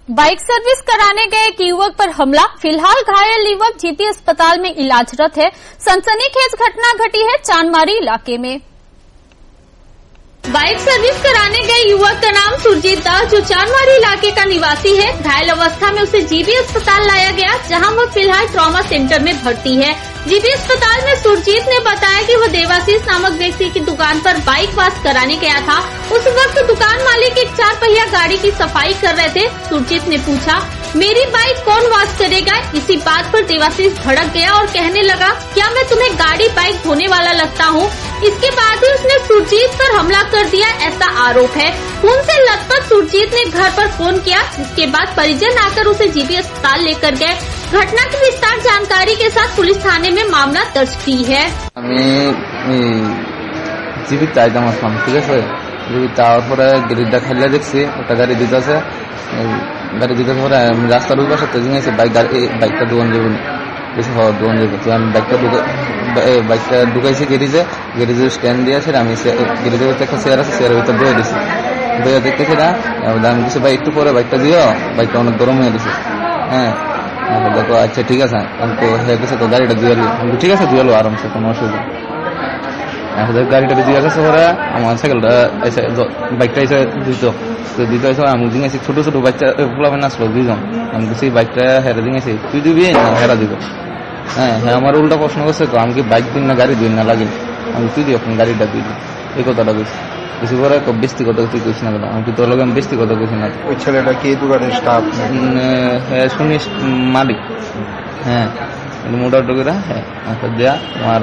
Bike service कराने गए एक युवक पर हमला, फिलहाल घायल युवक जीती अस्पताल में इलाजरत है। सनसनीखेज घटना घटी है चांदमारी इलाके में। बाइक सर्विस कराने गए युवक का नाम सुरजीत दास, जो चांदमारी इलाके का निवासी है। घायल अवस्था में उसे जीबी अस्पताल लाया गया, जहां वो फिलहाल ट्रॉमा सेंटर में भर्ती है। जीबी अस्पताल में सुरजीत ने बताया कि वो देवाशीष नामक व्यक्ति की दुकान पर बाइक वॉश कराने गया था। उस वक्त दुकान मालिक एक 4 पहिया गाड़ी की सफाई कर रहे थे। सुरजीत ने पूछा, मेरी बाइक कौन वॉश करेगा? इसी बात पर देवाशीष भड़क गया और कहने लगा, क्या मैं तुम्हें गाड़ी बाइक धोने वाला लगता हूँ? इसके बाद ही उसने सुरजीत पर हमला कर दिया, ऐसा आरोप है। खून से लथपथ सुरजीत ने घर पर फोन किया, जिसके बाद परिजन आकर उसे जीबी अस्पताल लेकर गए। घटना की विस्तार जानकारी के साथ पुलिस थाने में मामला दर्ज की है। जीवित आइতাম আসলাম, ঠিক আছে। জীবিত আওয়ার পরে গেরিটা খাইলে দেখছি একটা গাড়ি দিতেছে, পরে রাস্তার ওই পাশে জিনিস বাইকটা দোকান যাবো দোকান যাবো। তো আমি বাইকটা ঢুকাইছি গ্যারেজের স্ট্যান্ড দিয়ে আছে। আমি গ্যারেজের একটা চেয়ার আছে, চেয়ারের ভিতরে বয়ে দিছি। বয়ে দেখতেছি না, আমি কিছু ভাই একটু পরে বাইকটা দিও, বাইকটা অনেক গরম হয়ে গেছে। হ্যাঁ, দেখো আচ্ছা ঠিক আছে, তো হয়ে গেছে তো গাড়িটা দিয়ে ঠিক আছে, দিয়ে আরামসে, কোনো অসুবিধা। গাড়িটা দিয়ে গেছে পরে আমার সাইকেলটা এসে বাইকটা এসে দিতে এসে আমি দিয়েছি। ছোট ছোট বাচ্চা পোলাপেন আসলো 2 জন। আমি বলছি বাইকটা হেরা দিয়েছি, তুই দিবি না হেরা দিব? হ্যাঁ, আমার উল্টা প্রশ্ন করছে, তো আমি কি বাইক দিন না গাড়ি দিন না লাগে? আমি তুই দিও, গাড়িটা দিবি, এই কথাটা কইছি। কিছু পরে ব্যক্তিগত তুই কইস না, আমি কি তোর লগে আমি ব্যক্তিগত কইছি না। ওই ছেলেটা কি দোকানের স্টাফ? হ্যাঁ, শুনিস মালিক। হ্যাঁ, মোটামুটি করে হ্যাঁ দেয়া আমার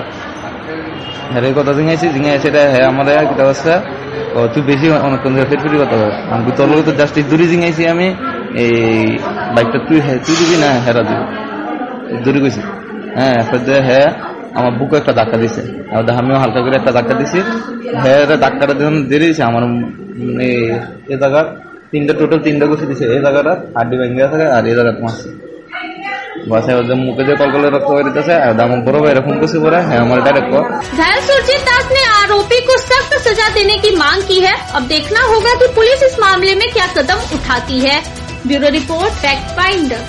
হ্যাঁ এই কথা জিঙাইছি সেটা হ্যাঁ আমার কিতা অবস্থা, তুই বেশি অনেকক্ষণ ধরে ফেরফেরি কথা বল। আমি তোর লগে তো জাস্ট দূরে জিঙাইছি আমি, এই বাইকটা তুই দিবি না হেরা দিবি, দূরে গেছি। হ্যাঁ, হ্যাঁ আমার বুকে একটা ধাক্কা দিছে, আমিও হালকা করে একটা ধাক্কা দিছি। হ্যাঁ, ধাক্কাটা যখন দিয়ে দিয়েছে আমার এই জায়গা টোটাল 3টা ঘুষি দিছে। এই জায়গাটা হাড্ডি ভেঙে থাকে আর এই জায়গাটা মারছে। मुझे कॉल कर रखा बड़ो भाई रखूँ कुछ बोला है हमारे डायरेक्ट को। घायल सुरजीत दास ने आरोपी को सख्त सजा देने की मांग की है। अब देखना होगा कि पुलिस इस मामले में क्या कदम उठाती है। Bureau report, fact finder.